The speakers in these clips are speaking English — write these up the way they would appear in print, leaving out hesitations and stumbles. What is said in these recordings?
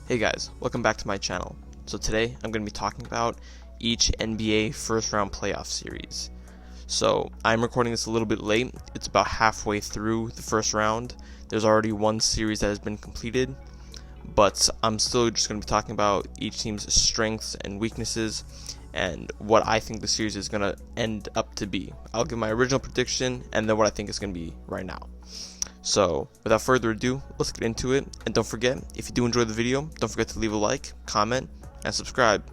Hey guys, welcome back to my channel. So today I'm going to be talking about each NBA first round playoff series. So I'm recording this a little bit late. It's about halfway through the first round. There's already one series that has been completed, but I'm still just going to be talking about each team's strengths and weaknesses and what I think the series is going to end up to be. I'll give my original prediction and then what I think it's going to be right now. So, without further ado, let's get into it. And don't forget, if you do enjoy the video, don't forget to leave a like, comment, and subscribe.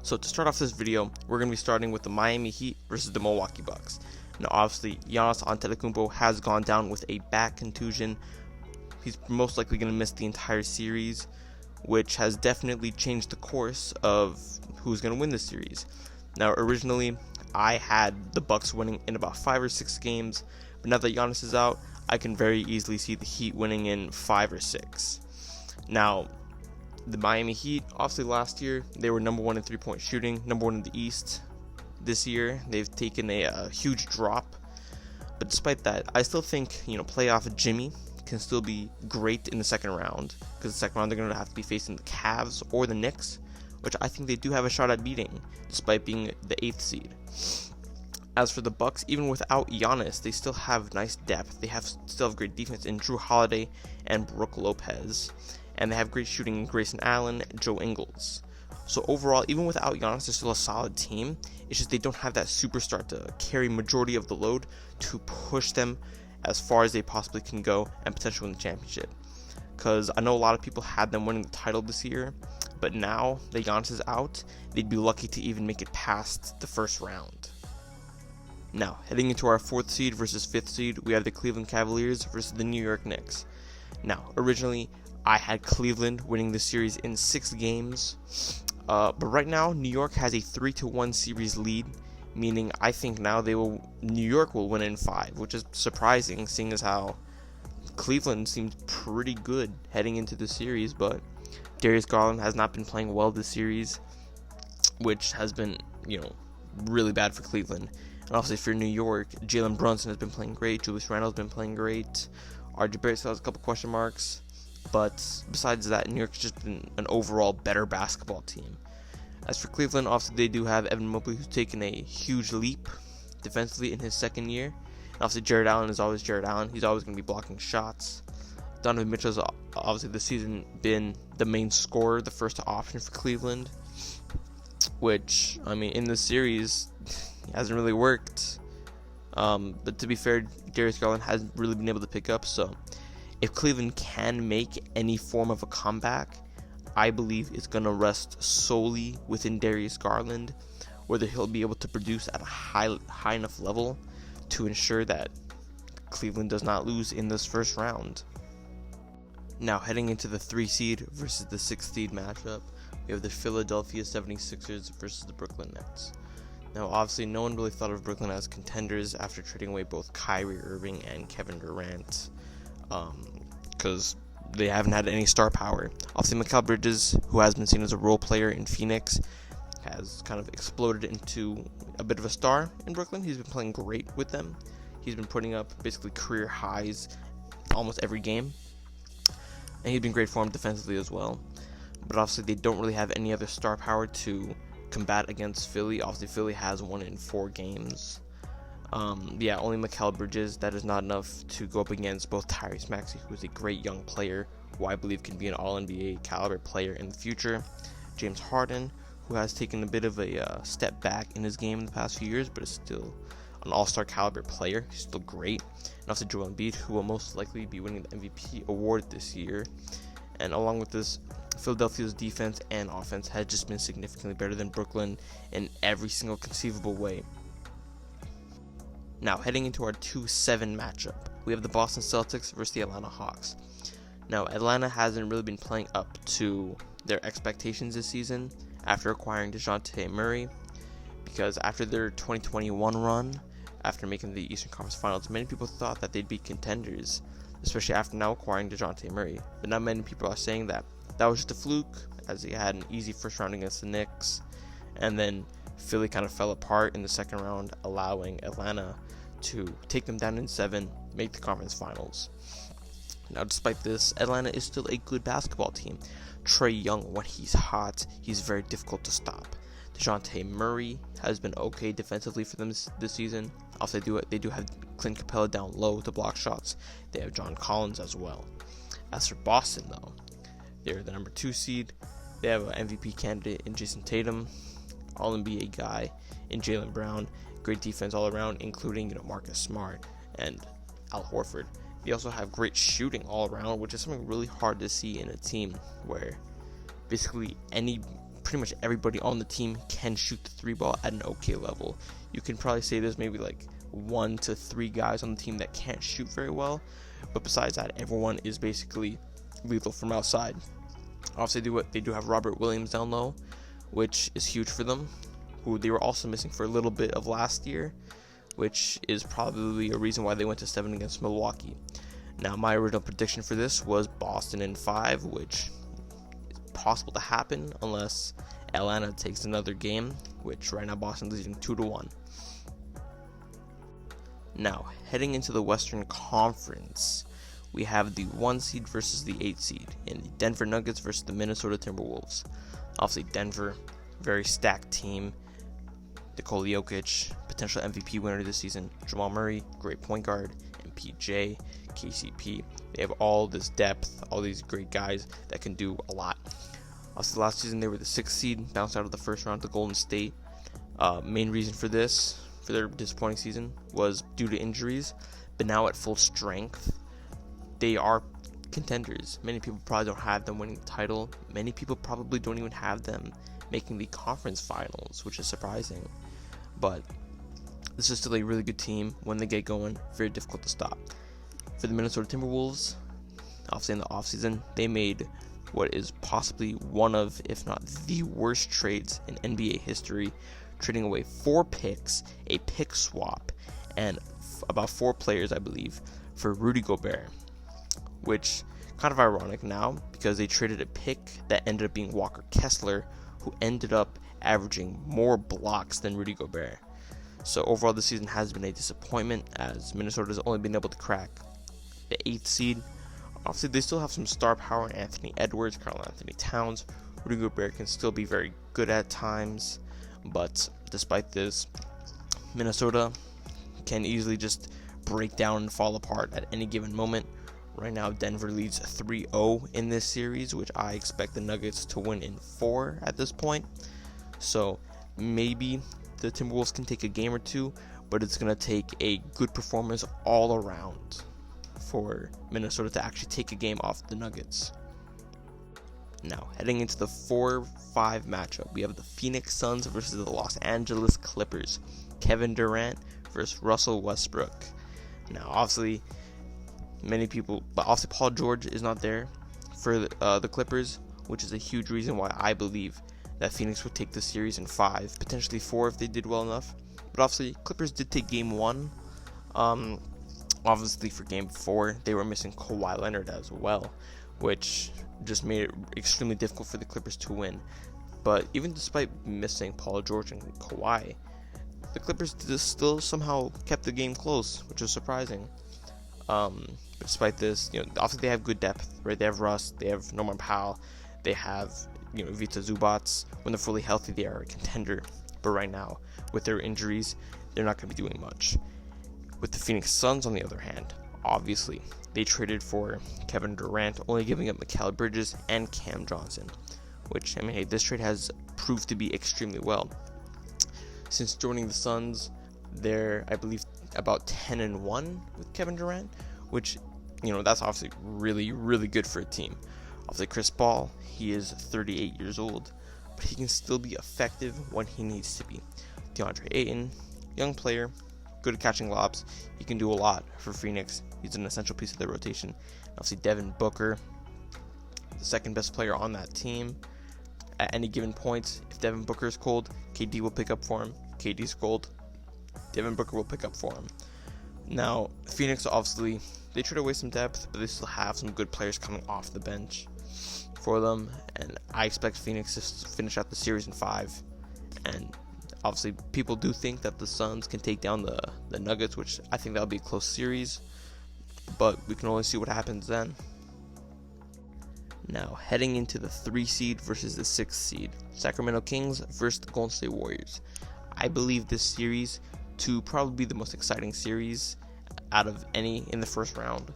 So, to start off this video, we're going to be starting with the Miami Heat versus the Milwaukee Bucks. Now, obviously, Giannis Antetokounmpo has gone down with a back contusion. He's most likely going to miss the entire series, which has definitely changed the course of who's going to win the series. Now, originally, I had the Bucks winning in about 5 or 6 games, but now that Giannis is out, I can very easily see the Heat winning in 5 or 6. Now, the Miami Heat, obviously last year, they were number 1 in three-point shooting, number 1 in the East. This year, they've taken a huge drop. But despite that, I still think, playoff Jimmy can still be great in the second round. Because the second round, they're going to have to be facing the Cavs or the Knicks, which I think they do have a shot at beating, despite being the 8th seed. As for the Bucks, even without Giannis, they still have nice depth. They still have great defense in Jrue Holiday and Brook Lopez. And they have great shooting in Grayson Allen and Joe Ingles. So overall, even without Giannis, they're still a solid team. It's just they don't have that superstar to carry majority of the load to push them as far as they possibly can go and potentially win the championship. Because I know a lot of people had them winning the title this year, but now that Giannis is out, they'd be lucky to even make it past the first round. Now, heading into our 4th seed versus 5th seed, we have the Cleveland Cavaliers versus the New York Knicks. Now, originally, I had Cleveland winning the series in 6 games, but right now, New York has a 3-1 series lead, meaning I think now New York will win in 5, which is surprising, seeing as how Cleveland seemed pretty good heading into the series, but Darius Garland has not been playing well this series, which has been, really bad for Cleveland. And obviously for New York, Jalen Brunson has been playing great, Julius Randle has been playing great, RJ Barrett still has a couple question marks, but besides that, New York's just been an overall better basketball team. As for Cleveland, obviously they do have Evan Mobley, who's taken a huge leap defensively in his second year. And obviously Jared Allen is always Jared Allen, he's always going to be blocking shots. Donovan Mitchell's obviously this season been the main scorer, the first option for Cleveland, which, in this series, hasn't really worked. But to be fair, Darius Garland hasn't really been able to pick up. So if Cleveland can make any form of a comeback, I believe it's going to rest solely within Darius Garland, whether he'll be able to produce at a high enough level to ensure that Cleveland does not lose in this first round. Now, heading into the 3 seed versus the 6 seed matchup, we have the Philadelphia 76ers versus the Brooklyn Nets. Now, obviously, no one really thought of Brooklyn as contenders after trading away both Kyrie Irving and Kevin Durant, because they haven't had any star power. Obviously, Mikal Bridges, who has been seen as a role player in Phoenix, has kind of exploded into a bit of a star in Brooklyn. He's been playing great with them. He's been putting up basically career highs almost every game, and he's been great for him defensively as well. But obviously, they don't really have any other star power to combat against Philly. Obviously, Philly has won in 4 games. Only Mikal Bridges. That is not enough to go up against both Tyrese Maxey, who is a great young player, who I believe can be an All-NBA caliber player in the future. James Harden, who has taken a bit of a step back in his game in the past few years, but is still an all-star caliber player. He's still great. And also Joel Embiid, who will most likely be winning the MVP award this year. And along with this, Philadelphia's defense and offense has just been significantly better than Brooklyn in every single conceivable way. Now, heading into our 2-7 matchup, we have the Boston Celtics versus the Atlanta Hawks. Now, Atlanta hasn't really been playing up to their expectations this season after acquiring DeJounte Murray, because after their 2021 run, after making the Eastern Conference Finals, many people thought that they'd be contenders, especially after now acquiring DeJounte Murray. But not many people are saying that was just a fluke, as he had an easy first round against the Knicks, and then Philly kind of fell apart in the second round, allowing Atlanta to take them down in 7, make the conference finals. Now, despite this, Atlanta is still a good basketball team. Trae Young, when he's hot, he's very difficult to stop. DeJounte Murray has been okay defensively for them this season. Also, they do have Clint Capella down low to block shots. They have John Collins as well. As for Boston, though, they're the number 2 seed. They have an MVP candidate in Jason Tatum, All-NBA guy in Jaylen Brown. Great defense all around, including Marcus Smart and Al Horford. They also have great shooting all around, which is something really hard to see in a team where basically pretty much everybody on the team can shoot the 3 ball at an okay level. You can probably say there's maybe like 1 to 3 guys on the team that can't shoot very well, but besides that, everyone is basically lethal from outside. Obviously, they do have Robert Williams down low, which is huge for them, who they were also missing for a little bit of last year, which is probably a reason why they went to 7 against Milwaukee. Now, my original prediction for this was Boston in 5, which is possible to happen unless Atlanta takes another game, which right now Boston's leading 2-1. Now, heading into the Western Conference, we have the 1 seed versus the 8 seed in the Denver Nuggets versus the Minnesota Timberwolves. Obviously, Denver, very stacked team. Nikola Jokic, potential MVP winner this season. Jamal Murray, great point guard. MPJ, KCP. They have all this depth, all these great guys that can do a lot. Also, last season they were the 6th seed, bounced out of the first round to Golden State. Main reason for their disappointing season, was due to injuries. But now at full strength, they are contenders. Many people probably don't have them winning the title. Many people probably don't even have them making the conference finals, which is surprising. But this is still a really good team. When they get going, very difficult to stop. For the Minnesota Timberwolves, obviously in the offseason, they made what is possibly one of, if not the worst trades in NBA history, trading away 4 picks, a pick swap, and about 4 players, I believe, for Rudy Gobert, which kind of ironic now because they traded a pick that ended up being Walker Kessler, who ended up averaging more blocks than Rudy Gobert. So overall, this season has been a disappointment as Minnesota has only been able to crack the 8th seed. Obviously, they still have some star power in Anthony Edwards, Karl Anthony Towns. Rudy Gobert can still be very good at times, but despite this, Minnesota can easily just break down and fall apart at any given moment. Right now, Denver leads 3-0 in this series, which I expect the Nuggets to win in 4 at this point. So maybe the Timberwolves can take a game or 2, but it's going to take a good performance all around for Minnesota to actually take a game off the Nuggets. Now, heading into the 4-5 matchup, we have the Phoenix Suns versus the Los Angeles Clippers. Kevin Durant versus Russell Westbrook. Now, obviously, Paul George is not there for the Clippers, which is a huge reason why I believe that Phoenix would take the series in 5, potentially 4 if they did well enough. But obviously, Clippers did take game 1. Obviously, for game 4, they were missing Kawhi Leonard as well, which just made it extremely difficult for the Clippers to win. But even despite missing Paul George and Kawhi, the Clippers still somehow kept the game close, which was surprising. But despite this, obviously they have good depth, right? They have Russ, they have Norman Powell, they have Vita Zubats. When they're fully healthy, they are a contender. But right now, with their injuries, they're not going to be doing much. With the Phoenix Suns, on the other hand, obviously they traded for Kevin Durant, only giving up Mikal Bridges and Cam Johnson, which, this trade has proved to be extremely well. Since joining the Suns, they're, I believe, about 10-1 with Kevin Durant, which, that's obviously really, really good for a team. Obviously, Chris Paul, he is 38 years old, but he can still be effective when he needs to be. DeAndre Ayton, young player, good at catching lobs. He can do a lot for Phoenix. He's an essential piece of their rotation. Obviously, Devin Booker, the second best player on that team. At any given point, if Devin Booker is cold, KD will pick up for him. KD's cold, Devin Booker will pick up for him. Now, Phoenix, obviously, they trade away some depth, but they still have some good players coming off the bench for them, and I expect Phoenix to finish out the series in 5. And obviously, people do think that the Suns can take down the Nuggets, which I think that'll be a close series. but we can only see what happens then. Now, heading into the 3 seed versus the 6 seed, Sacramento Kings versus the Golden State Warriors. I believe this series to probably be the most exciting series out of any in the first round,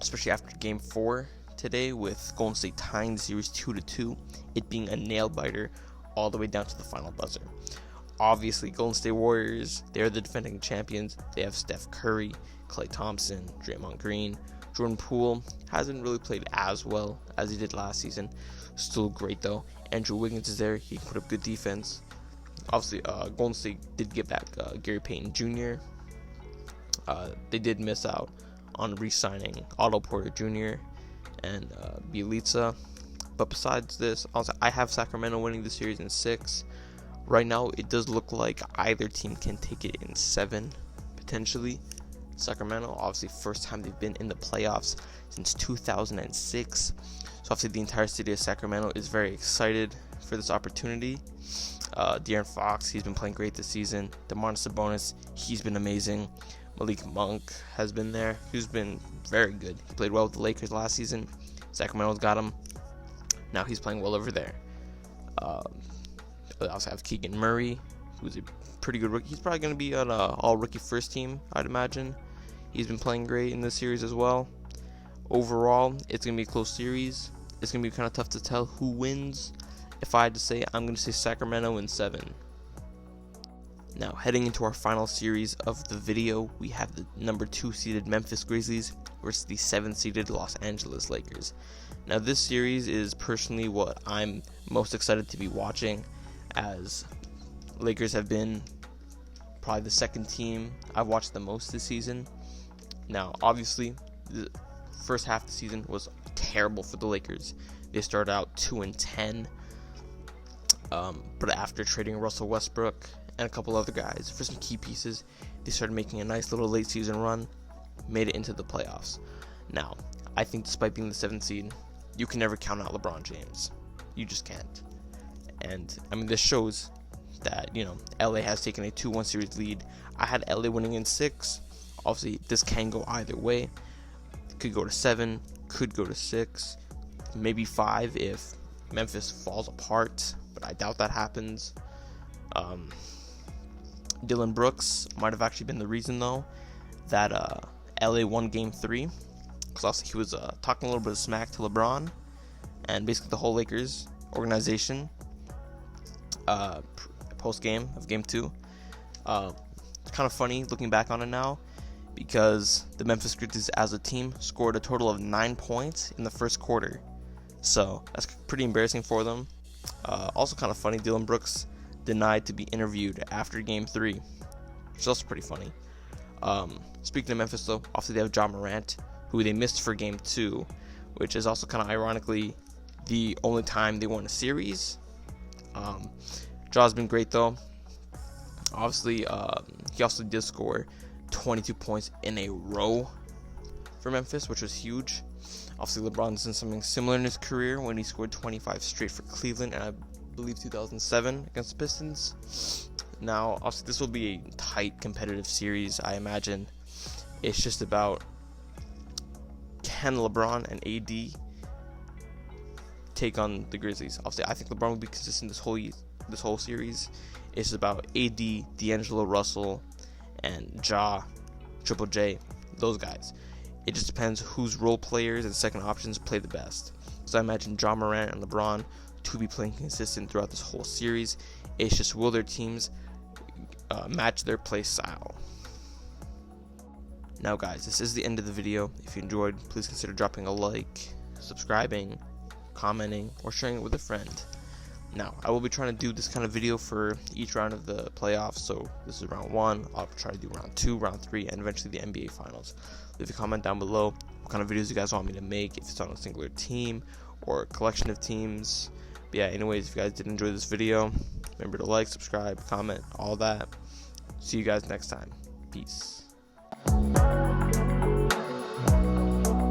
especially after Game 4 today, with Golden State tying the series 2-2, it being a nail-biter all the way down to the final buzzer. Obviously, Golden State Warriors, they're the defending champions. They have Steph Curry, Klay Thompson, Draymond Green. Jordan Poole hasn't really played as well as he did last season. Still great though. Andrew Wiggins is there. He can put up good defense. Obviously, Golden State did get back Gary Payton Jr. They did miss out on re-signing Otto Porter Jr. and Bjelica. But besides this, also, I have Sacramento winning the series in 6. Right now, it does look like either team can take it in 7, potentially. Sacramento, obviously, first time they've been in the playoffs since 2006. So, obviously, the entire city of Sacramento is very excited for this opportunity. De'Aaron Fox, he's been playing great this season. Domantas Sabonis, he's been amazing. Malik Monk has been there. He's been very good. He played well with the Lakers last season. Sacramento's got him. Now he's playing well over there. They also have Keegan Murray, who's a pretty good rookie. He's probably going to be on an all-rookie first team, I'd imagine. He's been playing great in this series as well. Overall, it's going to be a close series. It's going to be kind of tough to tell who wins. If I had to say, I'm going to say Sacramento in 7. Now, heading into our final series of the video, we have the number 2 seeded Memphis Grizzlies versus the 7 seeded Los Angeles Lakers. Now, this series is personally what I'm most excited to be watching, as Lakers have been probably the second team I've watched the most this season. Now, obviously, the first half of the season was terrible for the Lakers. They started out 2-10, but after trading Russell Westbrook and a couple other guys for some key pieces, they started making a nice little late season run, made it into the playoffs. Now, I think despite being the 7th seed, you can never count out LeBron James. You just can't. And, I mean, this shows that, LA has taken a 2-1 series lead. I had LA winning in 6. Obviously, this can go either way. It could go to 7, could go to 6, maybe 5 if Memphis falls apart, but I doubt that happens. Dillon Brooks might have actually been the reason, though, that LA won Game 3. Because also he was talking a little bit of smack to LeBron and basically the whole Lakers organization post-game of Game 2. It's kind of funny looking back on it now, because the Memphis Grizzlies as a team scored a total of 9 points in the first quarter. So that's pretty embarrassing for them. Also kind of funny, Dillon Brooks denied to be interviewed after Game 3, which is also pretty funny. Speaking of Memphis, though, obviously they have Ja Morant, who they missed for Game 2, which is also kind of ironically the only time they won a series. Ja's been great, though. Obviously, he also did score 22 points in a row for Memphis, which was huge. Obviously, LeBron's done something similar in his career when he scored 25 straight for Cleveland, and I believe 2007 against the Pistons. Now, obviously, this will be a tight, competitive series, I imagine. It's just about, can LeBron and AD take on the Grizzlies? Obviously, I think LeBron will be consistent this whole series. It's about AD, D'Angelo Russell, and Ja, Triple J, those guys. It just depends whose role players and second options play the best. So I imagine Ja Morant and LeBron to be playing consistent throughout this whole series. It's just, will their teams match their play style? Now guys, this is the end of the video. If you enjoyed, please consider dropping a like, subscribing, commenting, or sharing it with a friend. Now, I will be trying to do this kind of video for each round of the playoffs. So this is round 1, I'll try to do round 2, round 3, and eventually the NBA Finals. Leave a comment down below what kind of videos you guys want me to make, if it's on a singular team or a collection of teams. But yeah, anyways, if you guys did enjoy this video, remember to like, subscribe, comment, all that. See you guys next time. Peace.